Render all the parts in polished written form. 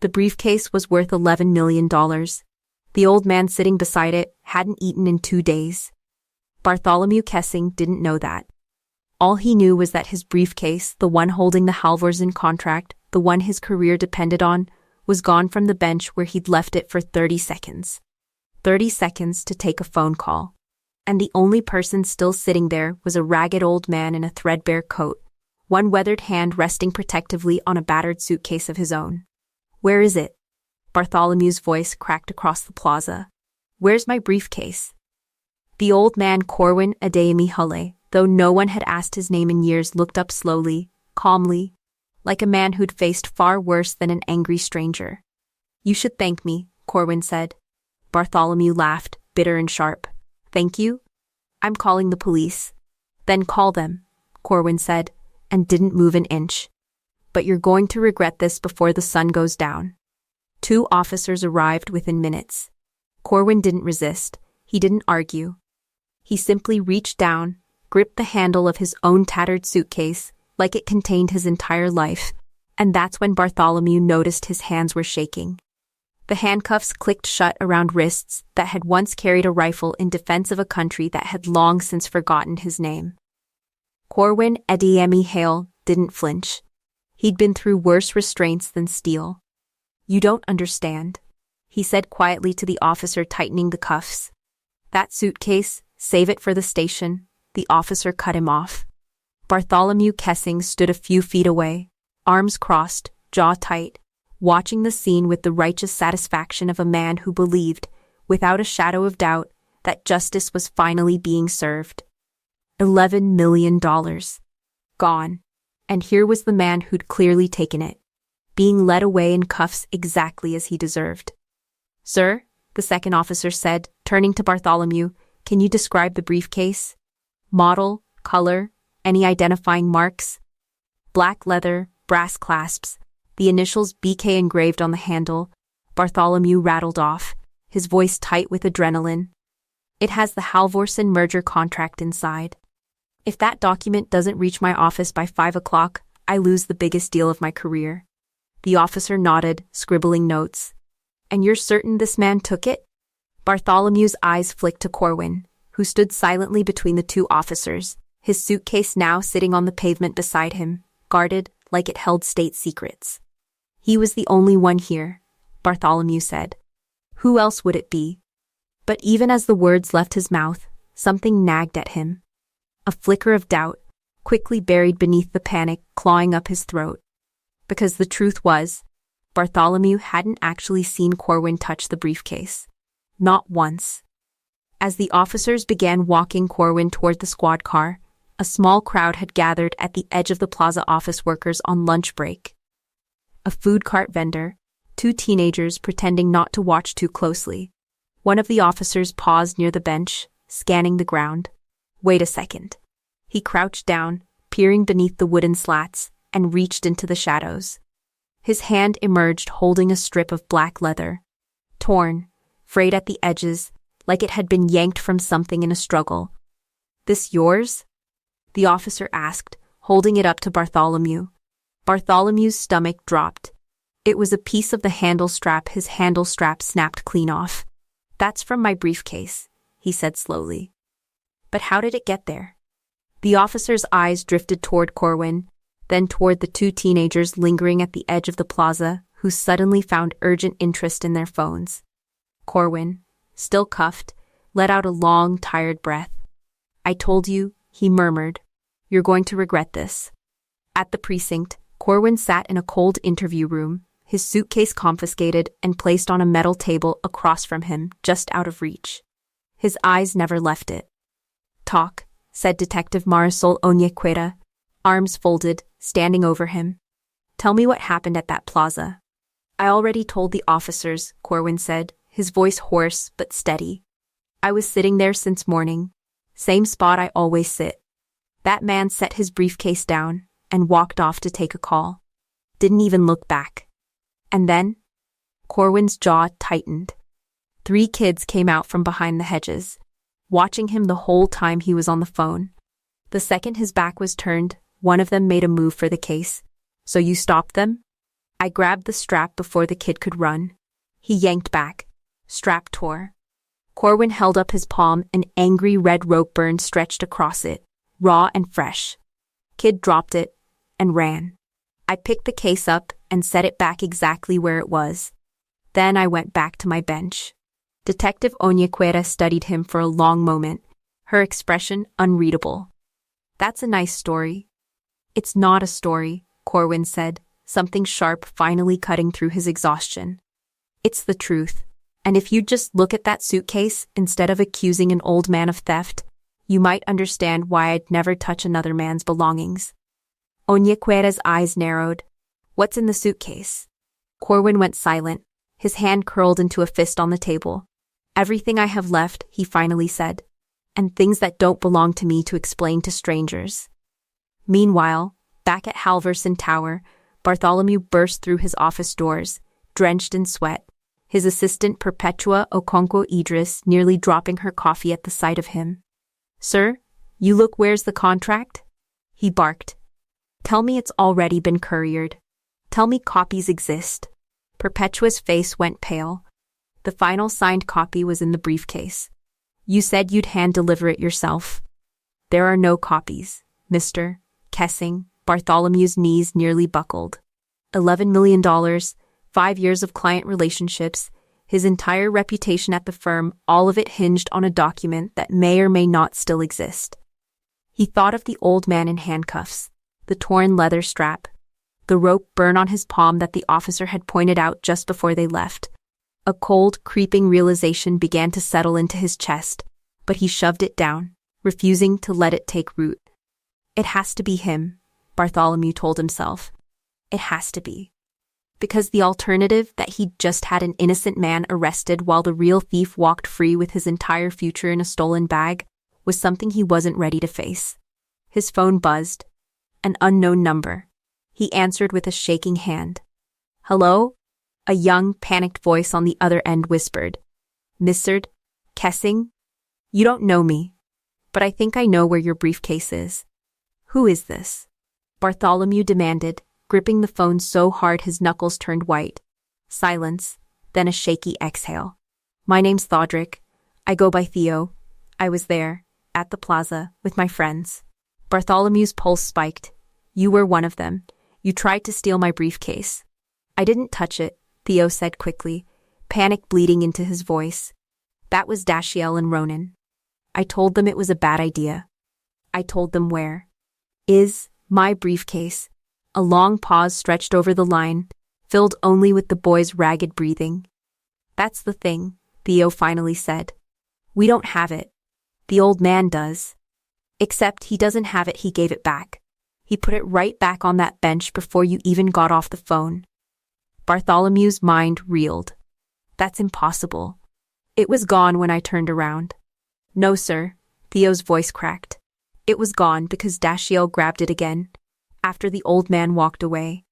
The briefcase was worth $11 million. The old man sitting beside it hadn't eaten in 2 days. Bartholomew Kessing didn't know that. All he knew was that his briefcase, the one holding the Halvorsen contract, the one his career depended on, was gone from the bench where he'd left it for 30 seconds. 30 seconds to take a phone call. And the only person still sitting there was a ragged old man in a threadbare coat, one weathered hand resting protectively on a battered suitcase of his own. "Where is it?" Bartholomew's voice cracked across the plaza. "Where's my briefcase?" The old man Corwin Adeyemi Hulle, though no one had asked his name in years, looked up slowly, calmly, like a man who'd faced far worse than an angry stranger. "You should thank me," Corwin said. Bartholomew laughed, bitter and sharp. "Thank you? I'm calling the police." "Then call them," Corwin said, and didn't move an inch. "But you're going to regret this before the sun goes down." 2 officers arrived within minutes. Corwin didn't resist. He didn't argue. He simply reached down, gripped the handle of his own tattered suitcase, like it contained his entire life, and that's when Bartholomew noticed his hands were shaking. The handcuffs clicked shut around wrists that had once carried a rifle in defense of a country that had long since forgotten his name. Corwin Adeyemi Hale didn't flinch. He'd been through worse restraints than steel. "You don't understand," he said quietly to the officer tightening the cuffs. "That suitcase, save it for the station." The officer cut him off. Bartholomew Kessing stood a few feet away, arms crossed, jaw tight, watching the scene with the righteous satisfaction of a man who believed, without a shadow of doubt, that justice was finally being served. $11 million. Gone. And here was the man who'd clearly taken it, being led away in cuffs exactly as he deserved. "Sir," the second officer said, turning to Bartholomew, "can you describe the briefcase? Model, color, any identifying marks?" "Black leather, brass clasps, the initials BK engraved on the handle," Bartholomew rattled off, his voice tight with adrenaline. "It has the Halvorsen merger contract inside. If that document doesn't reach my office by 5 o'clock, I lose the biggest deal of my career." The officer nodded, scribbling notes. "And you're certain this man took it?" Bartholomew's eyes flicked to Corwin, who stood silently between the 2 officers, his suitcase now sitting on the pavement beside him, guarded like it held state secrets. "He was the only one here," Bartholomew said. "Who else would it be?" But even as the words left his mouth, something nagged at him. A flicker of doubt, quickly buried beneath the panic clawing up his throat. Because the truth was, Bartholomew hadn't actually seen Corwin touch the briefcase. Not once. As the officers began walking Corwin toward the squad car, a small crowd had gathered at the edge of the plaza. Office workers on lunch break. A food cart vendor, 2 teenagers pretending not to watch too closely. One of the officers paused near the bench, scanning the ground. "Wait a second." He crouched down, peering beneath the wooden slats, and reached into the shadows. His hand emerged holding a strip of black leather. Torn, frayed at the edges, like it had been yanked from something in a struggle. "This yours?" the officer asked, holding it up to Bartholomew. Bartholomew's stomach dropped. It was a piece of the handle strap. His handle strap snapped clean off. "That's from my briefcase," he said slowly. "But how did it get there?" The officer's eyes drifted toward Corwin, then toward the 2 teenagers lingering at the edge of the plaza, who suddenly found urgent interest in their phones. Corwin, still cuffed, let out a long, tired breath. "I told you," he murmured. "You're going to regret this." At the precinct, Corwin sat in a cold interview room, his suitcase confiscated and placed on a metal table across from him, just out of reach. His eyes never left it. "Talk," said Detective Marisol Onyequera, arms folded, standing over him. "Tell me what happened at that plaza." "I already told the officers," Corwin said, his voice hoarse but steady. "I was sitting there since morning. Same spot I always sit." That man set his briefcase down and walked off to take a call. Didn't even look back. And then? Corwin's jaw tightened. 3 kids came out from behind the hedges, watching him the whole time he was on the phone. The second his back was turned, one of them made a move for the case. "So you stopped them?" I grabbed the strap before the kid could run. He yanked back. Strap tore. Corwin held up his palm, an angry red rope burn stretched across it, raw and fresh. Kid dropped it and ran. I picked the case up and set it back exactly where it was. Then I went back to my bench. Detective Onyequera studied him for a long moment, her expression unreadable. That's a nice story. It's not a story, Corwin said, something sharp finally cutting through his exhaustion. It's the truth. And if you just look at that suitcase instead of accusing an old man of theft, you might understand why I'd never touch another man's belongings. Onyequera's eyes narrowed. What's in the suitcase? Corwin went silent, his hand curled into a fist on the table. Everything I have left, he finally said, and things that don't belong to me to explain to strangers. Meanwhile, back at Halverson Tower, Bartholomew burst through his office doors, drenched in sweat, his assistant Perpetua Okonkwo Idris nearly dropping her coffee at the sight of him. Sir, you look, where's the contract? He barked. Tell me it's already been couriered. Tell me copies exist. Perpetua's face went pale. The final signed copy was in the briefcase. You said you'd hand-deliver it yourself. There are no copies, Mr. Kessing. Bartholomew's knees nearly buckled. $11 million, 5 years of client relationships, his entire reputation at the firm, all of it hinged on a document that may or may not still exist. He thought of the old man in handcuffs, the torn leather strap, the rope burn on his palm that the officer had pointed out just before they left. A cold, creeping realization began to settle into his chest, but he shoved it down, refusing to let it take root. It has to be him, Bartholomew told himself. It has to be. Because the alternative, that he'd just had an innocent man arrested while the real thief walked free with his entire future in a stolen bag, was something he wasn't ready to face. His phone buzzed. An unknown number. He answered with a shaking hand. Hello? A young, panicked voice on the other end whispered. Mr. Kessing? You don't know me, but I think I know where your briefcase is. Who is this? Bartholomew demanded, gripping the phone so hard his knuckles turned white. Silence, then a shaky exhale. My name's Thodrick. I go by Theo. I was there, at the plaza, with my friends. Bartholomew's pulse spiked. You were one of them. You tried to steal my briefcase. I didn't touch it, Theo said quickly, panic bleeding into his voice. That was Dashiell and Ronan. I told them it was a bad idea. I told them where. Is my briefcase. A long pause stretched over the line, filled only with the boy's ragged breathing. That's the thing, Theo finally said. We don't have it. The old man does. Except he doesn't have it, he gave it back. He put it right back on that bench before you even got off the phone. Bartholomew's mind reeled. That's impossible. It was gone when I turned around. No, sir, Theo's voice cracked. It was gone because Dashiell grabbed it again, after the old man walked away.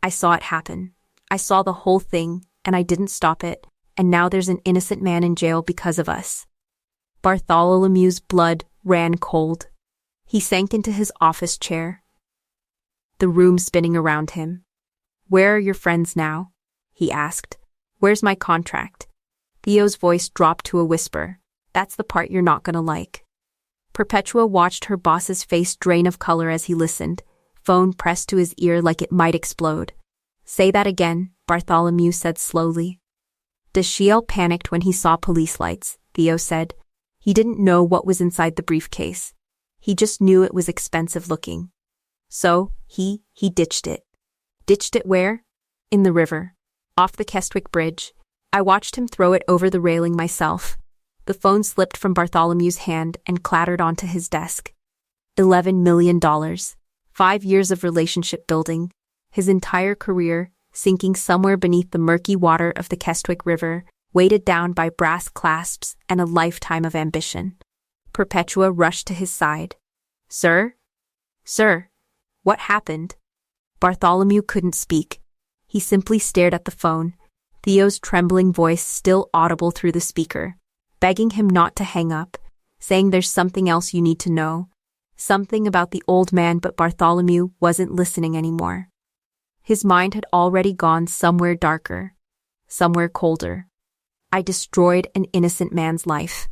I saw it happen. I saw the whole thing, and I didn't stop it, and now there's an innocent man in jail because of us. Bartholomew's blood ran cold. He sank into his office chair, the room spinning around him. Where are your friends now? He asked. Where's my contract? Theo's voice dropped to a whisper. That's the part you're not gonna like. Perpetua watched her boss's face drain of color as he listened, phone pressed to his ear like it might explode. Say that again, Bartholomew said slowly. Dashiell panicked when he saw police lights, Theo said. He didn't know what was inside the briefcase. He just knew it was expensive looking. So, he ditched it. Ditched it where? In the river. Off the Kestwick Bridge. I watched him throw it over the railing myself. The phone slipped from Bartholomew's hand and clattered onto his desk. $11 million. 5 years of relationship building. His entire career, sinking somewhere beneath the murky water of the Kestwick River, weighted down by brass clasps and a lifetime of ambition. Perpetua rushed to his side. Sir? Sir? What happened? Bartholomew couldn't speak. He simply stared at the phone, Theo's trembling voice still audible through the speaker, begging him not to hang up, saying there's something else you need to know. Something about the old man, but Bartholomew wasn't listening anymore. His mind had already gone somewhere darker, somewhere colder. I destroyed an innocent man's life.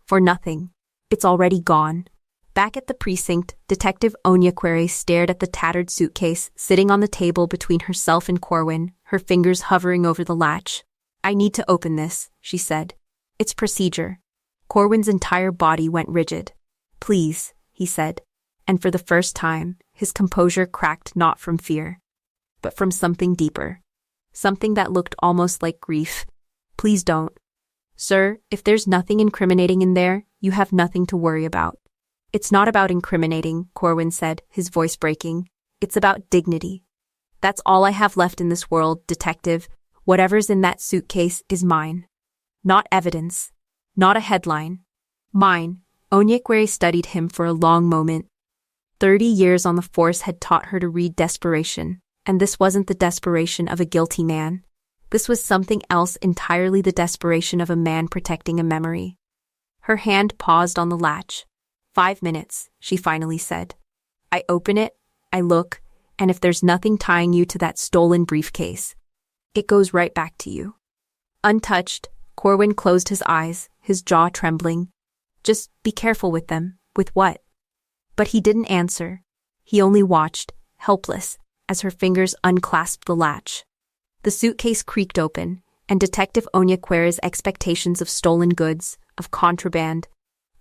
For nothing. It's already gone. Back at the precinct, Detective Onyekwere stared at the tattered suitcase sitting on the table between herself and Corwin, her fingers hovering over the latch. I need to open this, she said. It's procedure. Corwin's entire body went rigid. Please, he said. And for the first time, his composure cracked not from fear, but from something deeper. Something that looked almost like grief. Please don't. Sir, if there's nothing incriminating in there, you have nothing to worry about. It's not about incriminating, Corwin said, his voice breaking. It's about dignity. That's all I have left in this world, detective. Whatever's in that suitcase is mine. Not evidence. Not a headline. Mine. Onyekwere studied him for a long moment. 30 years on the force had taught her to read desperation, and this wasn't the desperation of a guilty man. This was something else entirely, the desperation of a man protecting a memory. Her hand paused on the latch. 5 minutes, she finally said. I open it, I look, and if there's nothing tying you to that stolen briefcase, it goes right back to you. Untouched, Corwin closed his eyes, his jaw trembling. Just be careful with them. With what? But he didn't answer. He only watched, helpless, as her fingers unclasped the latch. The suitcase creaked open, and Detective Onyekwere's expectations of stolen goods, of contraband,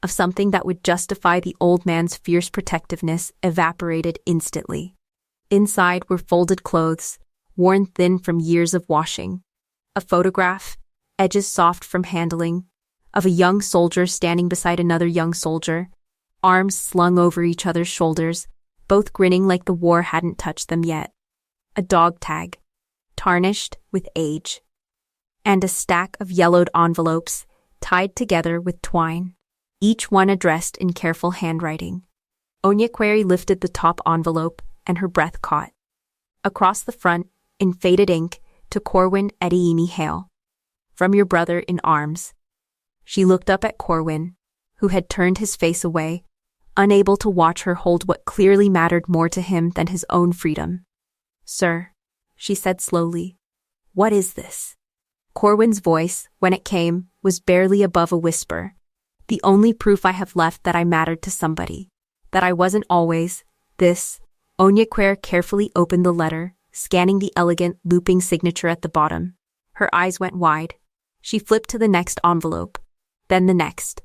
of something that would justify the old man's fierce protectiveness evaporated instantly. Inside were folded clothes, worn thin from years of washing. A photograph, edges soft from handling, of a young soldier standing beside another young soldier, arms slung over each other's shoulders, both grinning like the war hadn't touched them yet. A dog tag, tarnished with age, and a stack of yellowed envelopes tied together with twine, each one addressed in careful handwriting. Onyekwere lifted the top envelope, and her breath caught. Across the front, in faded ink, to Corwin Adeyemi Hale. From your brother in arms. She looked up at Corwin, who had turned his face away, unable to watch her hold what clearly mattered more to him than his own freedom. Sir, she said slowly, what is this? Corwin's voice, when it came, was barely above a whisper. The only proof I have left that I mattered to somebody. That I wasn't always, this. Onyekwere carefully opened the letter, scanning the elegant, looping signature at the bottom. Her eyes went wide. She flipped to the next envelope. Then the next.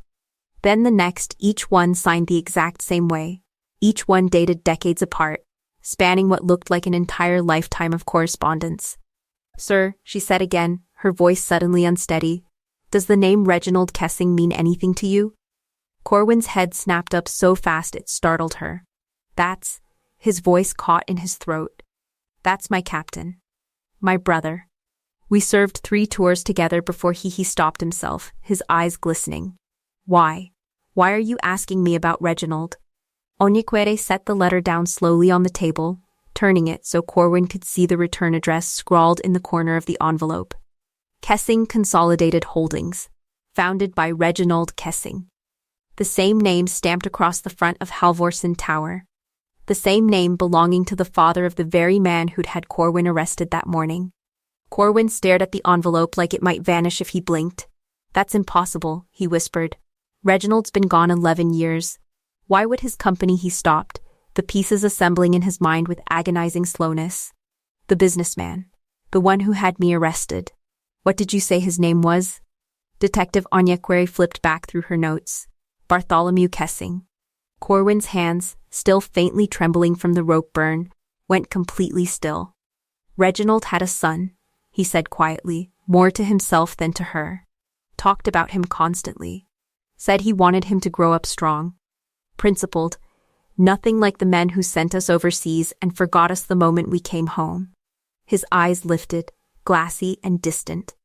Then the next, each one signed the exact same way. Each one dated decades apart, spanning what looked like an entire lifetime of correspondence. Sir, she said again, her voice suddenly unsteady, does the name Reginald Kessing mean anything to you? Corwin's head snapped up so fast it startled her. That's, his voice caught in his throat. That's my captain. My brother. We served 3 tours together before he stopped himself, his eyes glistening. Why? Why are you asking me about Reginald? Onyekwere set the letter down slowly on the table, turning it so Corwin could see the return address scrawled in the corner of the envelope. Kessing Consolidated Holdings, founded by Reginald Kessing. The same name stamped across the front of Halvorsen Tower. The same name belonging to the father of the very man who'd had Corwin arrested that morning. Corwin stared at the envelope like it might vanish if he blinked. That's impossible, he whispered. Reginald's been gone 11 years. Why would his company? He stopped, the pieces assembling in his mind with agonizing slowness. The businessman. The one who had me arrested. What did you say his name was? Detective Onyekwere flipped back through her notes. Bartholomew Kessing. Corwin's hands, still faintly trembling from the rope burn, went completely still. Reginald had a son, he said quietly, more to himself than to her. Talked about him constantly. Said he wanted him to grow up strong. Principled. Nothing like the men who sent us overseas and forgot us the moment we came home. His eyes lifted, glassy and distant.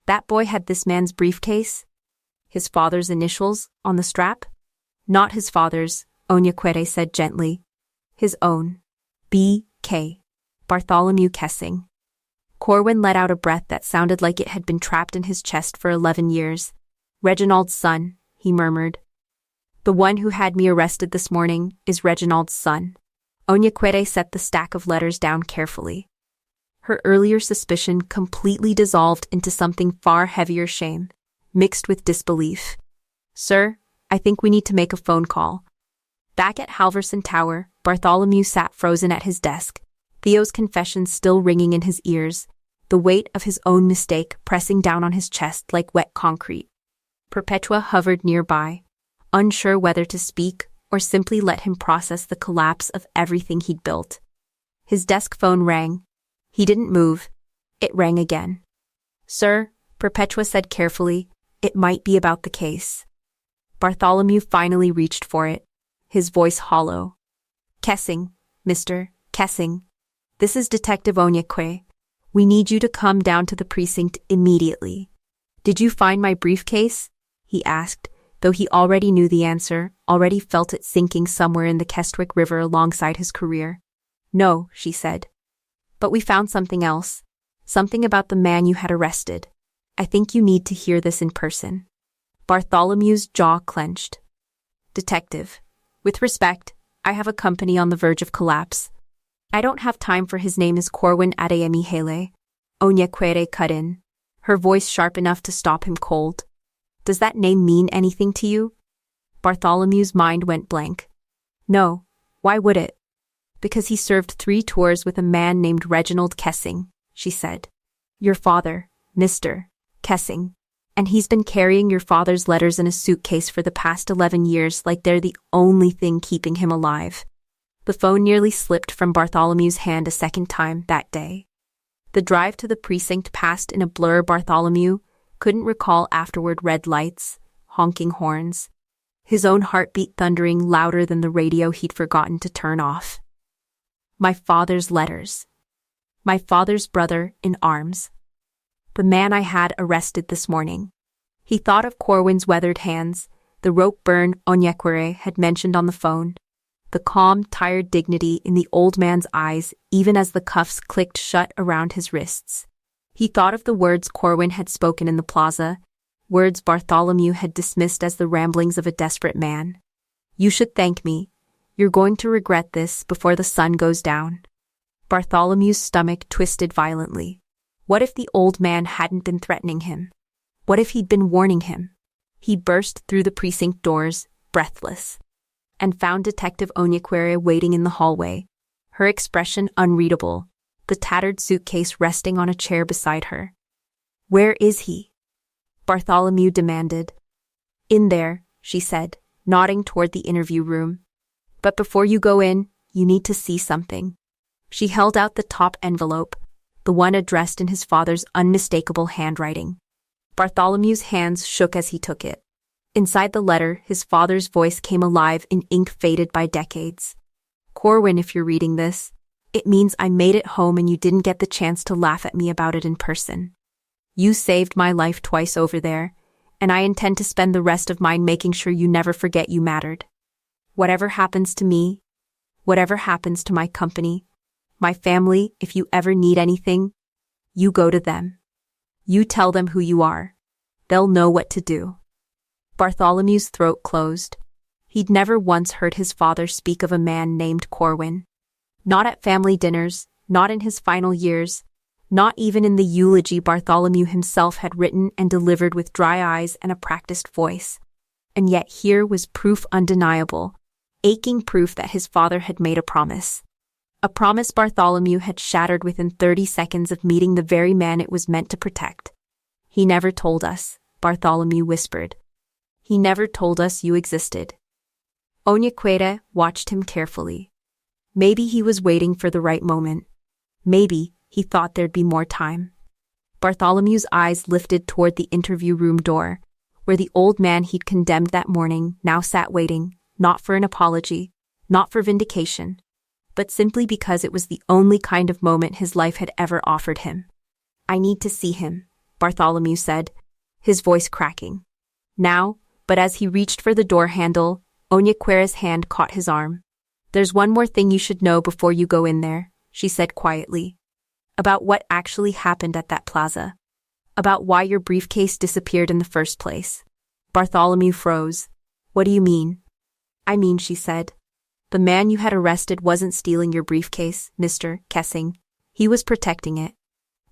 That boy had this man's briefcase? His father's initials on the strap? Not his father's, Onyekwere said gently. His own. B.K. Bartholomew Kessing. Corwin let out a breath that sounded like it had been trapped in his chest for 11 years. Reginald's son, he murmured. The one who had me arrested this morning is Reginald's son. Onyekwere set the stack of letters down carefully. Her earlier suspicion completely dissolved into something far heavier: shame, mixed with disbelief. "Sir, I think we need to make a phone call." Back at Halverson Tower, Bartholomew sat frozen at his desk, Theo's confession still ringing in his ears, the weight of his own mistake pressing down on his chest like wet concrete. Perpetua hovered nearby, unsure whether to speak or simply let him process the collapse of everything he'd built. His desk phone rang. He didn't move. It rang again. "Sir," Perpetua said carefully, "it might be about the case." Bartholomew finally reached for it, his voice hollow. "Kessing, Mr. Kessing. This is Detective Onyekwe. We need you to come down to the precinct immediately." "Did you find my briefcase?" he asked, though he already knew the answer, already felt it sinking somewhere in the Kestwick River alongside his career. "No," she said. "But we found something else. Something about the man you had arrested. I think you need to hear this in person." Bartholomew's jaw clenched. "Detective, with respect, I have a company on the verge of collapse. I don't have time for his name is Corwin Adeyemi Hele." Onyekwere cut in, her voice sharp enough to stop him cold. "Does that name mean anything to you?" Bartholomew's mind went blank. "No, why would it?" "Because he served 3 tours with a man named Reginald Kessing," she said. "Your father, Mr. Kessing. And he's been carrying your father's letters in a suitcase for the past 11 years like they're the only thing keeping him alive." The phone nearly slipped from Bartholomew's hand a second time that day. The drive to the precinct passed in a blur. Bartholomew couldn't recall afterward: red lights, honking horns, his own heartbeat thundering louder than the radio he'd forgotten to turn off. My father's letters. My father's brother in arms. The man I had arrested this morning. He thought of Corwin's weathered hands, the rope burn Onyekwere had mentioned on the phone, the calm, tired dignity in the old man's eyes even as the cuffs clicked shut around his wrists. He thought of the words Corwin had spoken in the plaza, words Bartholomew had dismissed as the ramblings of a desperate man. "You should thank me. You're going to regret this before the sun goes down." Bartholomew's stomach twisted violently. What if the old man hadn't been threatening him? What if he'd been warning him? He burst through the precinct doors, breathless, and found Detective Onyekwere waiting in the hallway, her expression unreadable, the tattered suitcase resting on a chair beside her. "Where is he?" Bartholomew demanded. "In there," she said, nodding toward the interview room. "But before you go in, you need to see something." She held out the top envelope, the one addressed in his father's unmistakable handwriting. Bartholomew's hands shook as he took it. Inside the letter, his father's voice came alive in ink faded by decades. "Corwin, if you're reading this, it means I made it home and you didn't get the chance to laugh at me about it in person. You saved my life twice over there, and I intend to spend the rest of mine making sure you never forget you mattered. Whatever happens to me, whatever happens to my company, my family, if you ever need anything, you go to them. You tell them who you are. They'll know what to do." Bartholomew's throat closed. He'd never once heard his father speak of a man named Corwin. Not at family dinners, not in his final years, not even in the eulogy Bartholomew himself had written and delivered with dry eyes and a practiced voice. And yet here was proof undeniable, aching proof that his father had made a promise. A promise Bartholomew had shattered within 30 seconds of meeting the very man it was meant to protect. "He never told us," Bartholomew whispered. "He never told us you existed." Onyekwere watched him carefully. Maybe he was waiting for the right moment. Maybe he thought there'd be more time. Bartholomew's eyes lifted toward the interview room door, where the old man he'd condemned that morning now sat waiting, not for an apology, not for vindication, but simply because it was the only kind of moment his life had ever offered him. "I need to see him," Bartholomew said, his voice cracking. Now, but as he reached for the door handle, Onyekwere's hand caught his arm. "There's one more thing you should know before you go in there," she said quietly. "About what actually happened at that plaza. About why your briefcase disappeared in the first place." Bartholomew froze. "What do you mean?" "I mean," she said, "the man you had arrested wasn't stealing your briefcase, Mr. Kessing. He was protecting it.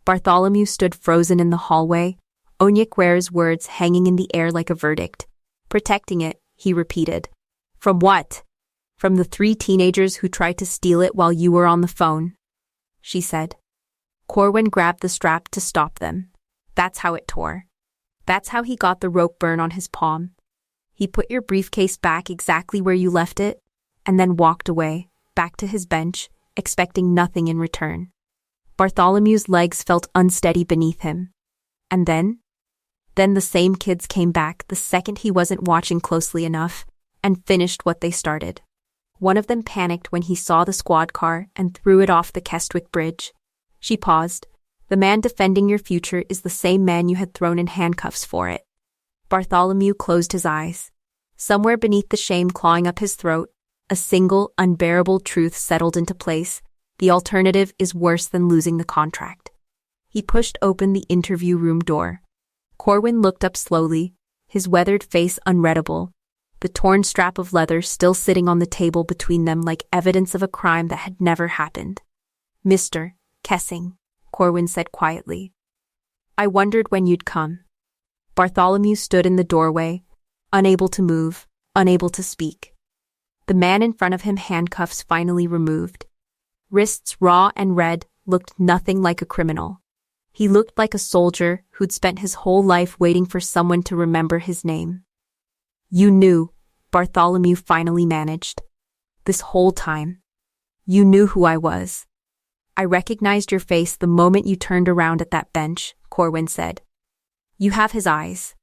Bartholomew stood frozen in the hallway, Onyekwera's words hanging in the air like a verdict. Protecting it, he repeated. From what? From the 3 teenagers who tried to steal it while you were on the phone, she said. Corwin grabbed the strap to stop them. That's how it tore. That's how he got the rope burn on his palm. He put your briefcase back exactly where you left it, and then walked away, back to his bench, expecting nothing in return. Bartholomew's legs felt unsteady beneath him. And then the same kids came back the second he wasn't watching closely enough, and finished what they started. One of them panicked when he saw the squad car and threw it off the Kestwick Bridge. She paused. The man defending your future is the same man you had thrown in handcuffs for it. Bartholomew closed his eyes. Somewhere beneath the shame clawing up his throat, a single, unbearable truth settled into place. The alternative is worse than losing the contract. He pushed open the interview room door. Corwin looked up slowly, his weathered face unreadable, the torn strap of leather still sitting on the table between them like evidence of a crime that had never happened. Mr. Kessing, Corwin said quietly. I wondered when you'd come. Bartholomew stood in the doorway, unable to move, unable to speak. The man in front of him, handcuffs finally removed. Wrists raw and red, looked nothing like a criminal. He looked like a soldier who'd spent his whole life waiting for someone to remember his name. You knew, Bartholomew finally managed. This whole time. You knew who I was. I recognized your face the moment you turned around at that bench, Corwin said. You have his eyes.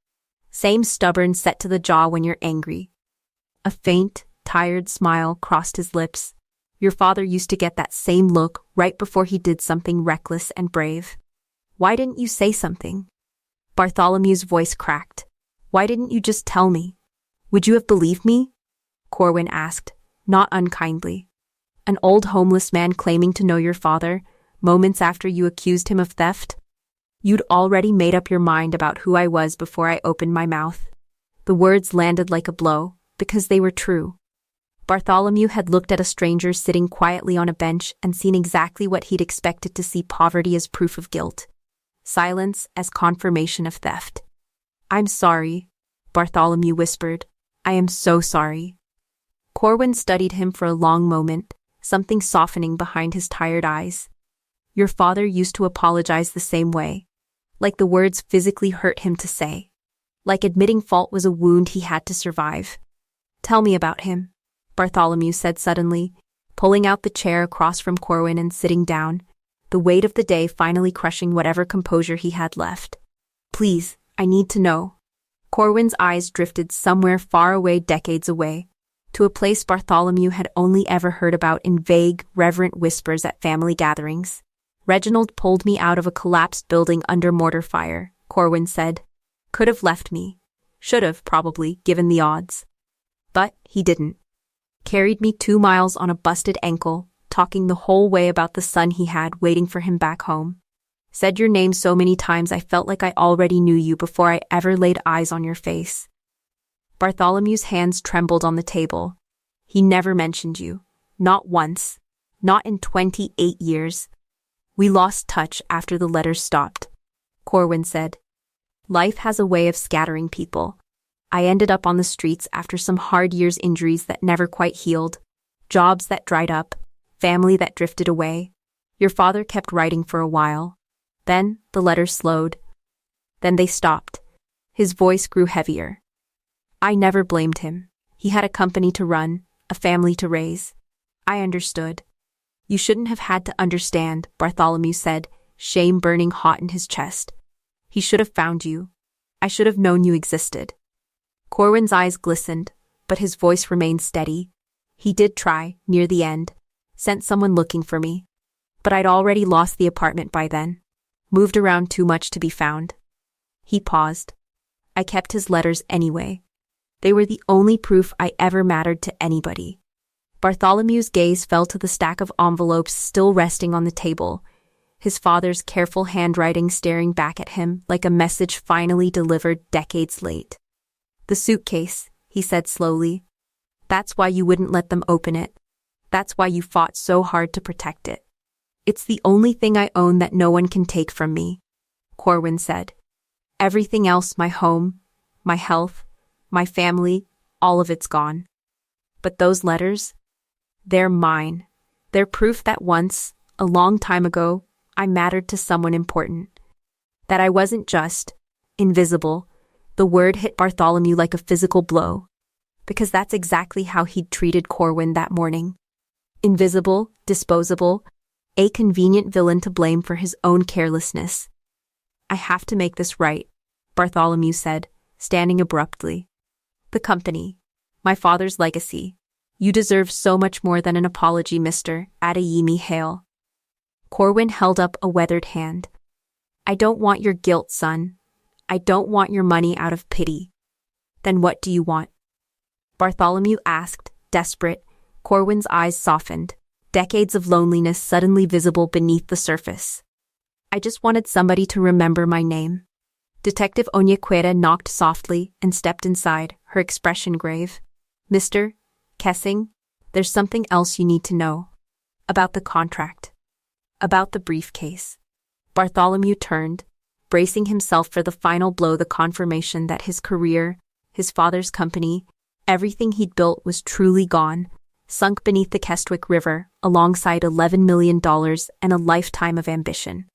Same stubborn set to the jaw when you're angry. A faint, tired smile crossed his lips. Your father used to get that same look right before he did something reckless and brave. Why didn't you say something? Bartholomew's voice cracked. Why didn't you just tell me? Would you have believed me? Corwin asked, not unkindly. An old homeless man claiming to know your father, moments after you accused him of theft? You'd already made up your mind about who I was before I opened my mouth. The words landed like a blow, because they were true. Bartholomew had looked at a stranger sitting quietly on a bench and seen exactly what he'd expected to see: poverty as proof of guilt. Silence as confirmation of theft. I'm sorry, Bartholomew whispered. I am so sorry. Corwin studied him for a long moment, something softening behind his tired eyes. Your father used to apologize the same way. Like the words physically hurt him to say. Like admitting fault was a wound he had to survive. Tell me about him, Bartholomew said suddenly, pulling out the chair across from Corwin and sitting down, the weight of the day finally crushing whatever composure he had left. Please, I need to know. Corwin's eyes drifted somewhere far away, decades away, to a place Bartholomew had only ever heard about in vague, reverent whispers at family gatherings. Reginald pulled me out of a collapsed building under mortar fire, Corwin said. Could have left me. Should have, probably, given the odds. But he didn't. Carried me 2 miles on a busted ankle, talking the whole way about the son he had waiting for him back home. Said your name so many times I felt like I already knew you before I ever laid eyes on your face. Bartholomew's hands trembled on the table. He never mentioned you. Not once. Not in 28 years. We lost touch after the letters stopped, Corwin said. Life has a way of scattering people. I ended up on the streets after some hard years, injuries that never quite healed, jobs that dried up, family that drifted away. Your father kept writing for a while. Then the letters slowed. Then they stopped. His voice grew heavier. I never blamed him. He had a company to run, a family to raise. I understood. You shouldn't have had to understand, Bartholomew said, shame burning hot in his chest. He should have found you. I should have known you existed. Corwin's eyes glistened, but his voice remained steady. He did try, near the end. Sent someone looking for me. But I'd already lost the apartment by then. Moved around too much to be found. He paused. I kept his letters anyway. They were the only proof I ever mattered to anybody. Bartholomew's gaze fell to the stack of envelopes still resting on the table, his father's careful handwriting staring back at him like a message finally delivered decades late. The suitcase, he said slowly. That's why you wouldn't let them open it. That's why you fought so hard to protect it. It's the only thing I own that no one can take from me, Corwin said. Everything else, my home, my health, my family, all of it's gone. But those letters? They're mine. They're proof that once, a long time ago, I mattered to someone important. That I wasn't just invisible. The word hit Bartholomew like a physical blow, because that's exactly how he'd treated Corwin that morning. Invisible, disposable, a convenient villain to blame for his own carelessness. I have to make this right, Bartholomew said, standing abruptly. The company. My father's legacy. You deserve so much more than an apology, Mr. Adeyemi Hale. Corwin held up a weathered hand. I don't want your guilt, son. I don't want your money out of pity. Then what do you want? Bartholomew asked, desperate. Corwin's eyes softened, decades of loneliness suddenly visible beneath the surface. I just wanted somebody to remember my name. Detective Onyekwere knocked softly and stepped inside, her expression grave. Mr. Kessing, there's something else you need to know. About the contract. About the briefcase. Bartholomew turned, bracing himself for the final blow, the confirmation that his career, his father's company, everything he'd built was truly gone, sunk beneath the Keswick River, alongside $11 million and a lifetime of ambition.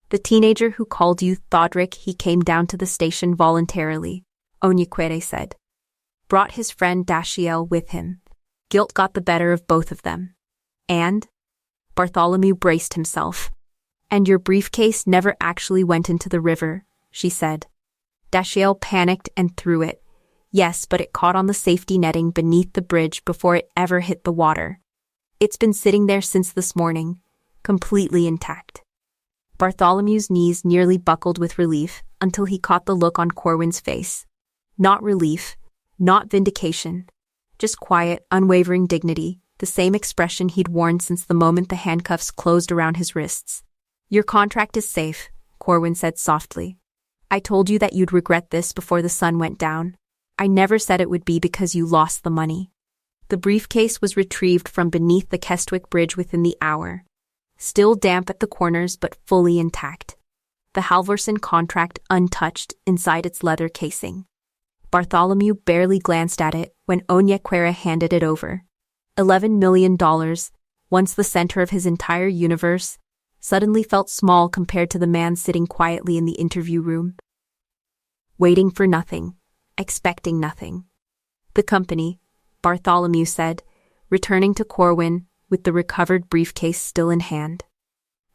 The teenager who called you Thodrick, he came down to the station voluntarily, Onyekwere said. Brought his friend Dashiell with him. Guilt got the better of both of them. And? Bartholomew braced himself. And your briefcase never actually went into the river, she said. Dashiell panicked and threw it. Yes, but it caught on the safety netting beneath the bridge before it ever hit the water. It's been sitting there since this morning, completely intact. Bartholomew's knees nearly buckled with relief until he caught the look on Corwin's face. Not relief, not vindication, just quiet, unwavering dignity, the same expression he'd worn since the moment the handcuffs closed around his wrists. Your contract is safe, Corwin said softly. I told you that you'd regret this before the sun went down. I never said it would be because you lost the money. The briefcase was retrieved from beneath the Keswick Bridge within the hour. Still damp at the corners but fully intact. The Halvorson contract untouched inside its leather casing. Bartholomew barely glanced at it when Onyekwere handed it over. $11 million, once the center of his entire universe, suddenly felt small compared to the man sitting quietly in the interview room. Waiting for nothing, expecting nothing. The company, Bartholomew said, returning to Corwin with the recovered briefcase still in hand.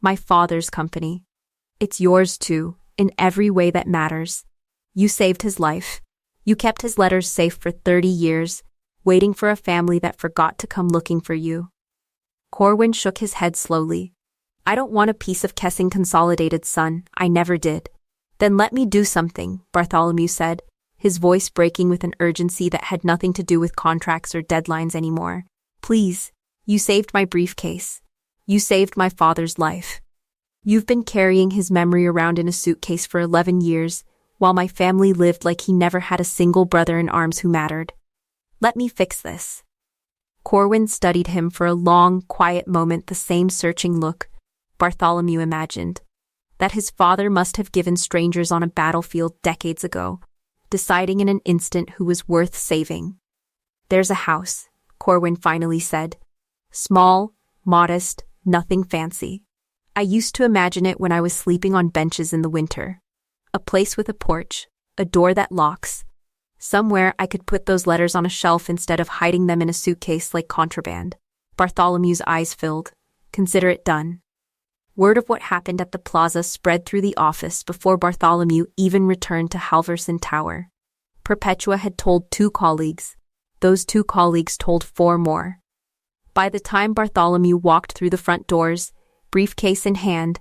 My father's company. It's yours too, in every way that matters. You saved his life. You kept his letters safe for 30 years, waiting for a family that forgot to come looking for you. Corwin shook his head slowly. I don't want a piece of Kessing Consolidated, son. I never did. Then let me do something, Bartholomew said, his voice breaking with an urgency that had nothing to do with contracts or deadlines anymore. Please, you saved my briefcase. You saved my father's life. You've been carrying his memory around in a suitcase for 11 years, while my family lived like he never had a single brother in arms who mattered. Let me fix this. Corwin studied him for a long, quiet moment, the same searching look, Bartholomew imagined, that his father must have given strangers on a battlefield decades ago, deciding in an instant who was worth saving. There's a house, Corwin finally said. Small, modest, nothing fancy. I used to imagine it when I was sleeping on benches in the winter. A place with a porch, a door that locks. Somewhere I could put those letters on a shelf instead of hiding them in a suitcase like contraband. Bartholomew's eyes filled. Consider it done. Word of what happened at the plaza spread through the office before Bartholomew even returned to Halvorson Tower. Perpetua had told 2 colleagues. Those 2 colleagues told 4 more. By the time Bartholomew walked through the front doors, briefcase in hand,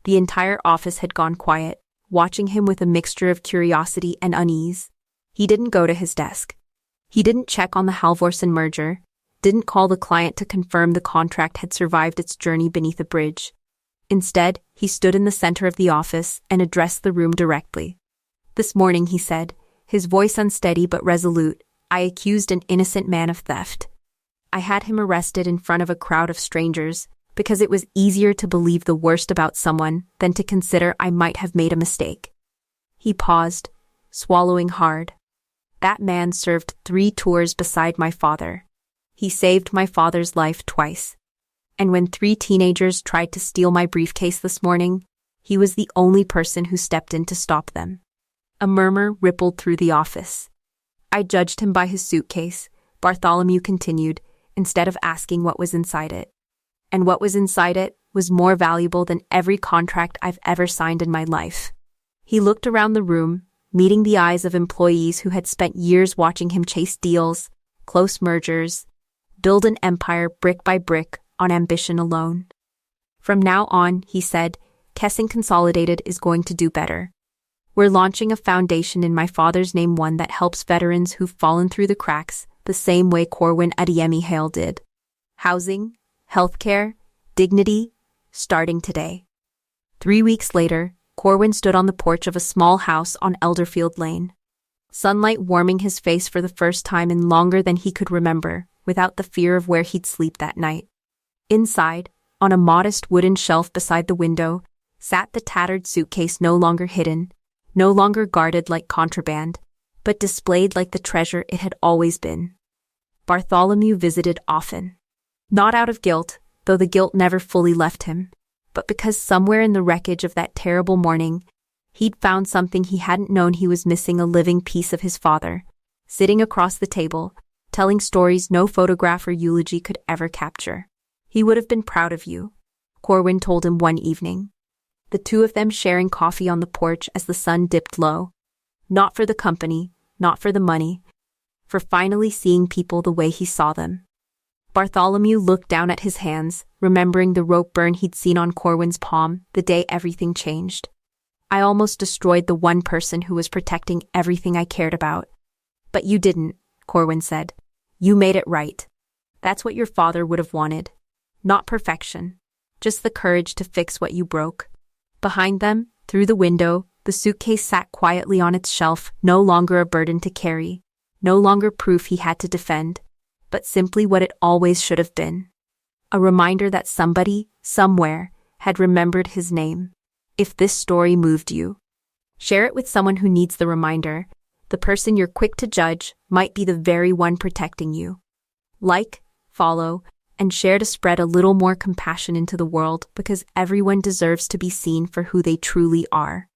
the entire office had gone quiet, watching him with a mixture of curiosity and unease. He didn't go to his desk. He didn't check on the Halvorson merger, didn't call the client to confirm the contract had survived its journey beneath a bridge. Instead, he stood in the center of the office and addressed the room directly. This morning, he said, his voice unsteady but resolute, I accused an innocent man of theft. I had him arrested in front of a crowd of strangers, Because it was easier to believe the worst about someone than to consider I might have made a mistake. He paused, swallowing hard. That man served 3 tours beside my father. He saved my father's life twice. And when 3 teenagers tried to steal my briefcase this morning, he was the only person who stepped in to stop them. A murmur rippled through the office. I judged him by his suitcase, Bartholomew continued, instead of asking what was inside it. And what was inside it was more valuable than every contract I've ever signed in my life. He looked around the room, meeting the eyes of employees who had spent years watching him chase deals, close mergers, build an empire brick by brick on ambition alone. From now on, he said, Kessing Consolidated is going to do better. We're launching a foundation in my father's name, one that helps veterans who've fallen through the cracks the same way Corwin Adeyemi Hale did. Housing, healthcare, dignity, starting today. 3 weeks later, Corwin stood on the porch of a small house on Elderfield Lane. Sunlight warming his face for the first time in longer than he could remember, without the fear of where he'd sleep that night. Inside, on a modest wooden shelf beside the window, sat the tattered suitcase, no longer hidden, no longer guarded like contraband, but displayed like the treasure it had always been. Bartholomew visited often. Not out of guilt, though the guilt never fully left him, but because somewhere in the wreckage of that terrible morning, he'd found something he hadn't known he was missing: a living piece of his father, sitting across the table, telling stories no photograph or eulogy could ever capture. He would have been proud of you, Corwin told him one evening. The two of them sharing coffee on the porch as the sun dipped low. Not for the company, not for the money, for finally seeing people the way he saw them. Bartholomew looked down at his hands, remembering the rope burn he'd seen on Corwin's palm the day everything changed. I almost destroyed the one person who was protecting everything I cared about. But you didn't, Corwin said. You made it right. That's what your father would have wanted. Not perfection, just the courage to fix what you broke. Behind them, through the window, the suitcase sat quietly on its shelf, no longer a burden to carry, no longer proof he had to defend, but simply what it always should have been. A reminder that somebody, somewhere, had remembered his name. If this story moved you, share it with someone who needs the reminder. The person you're quick to judge might be the very one protecting you. Like, follow, and share to spread a little more compassion into the world, because everyone deserves to be seen for who they truly are.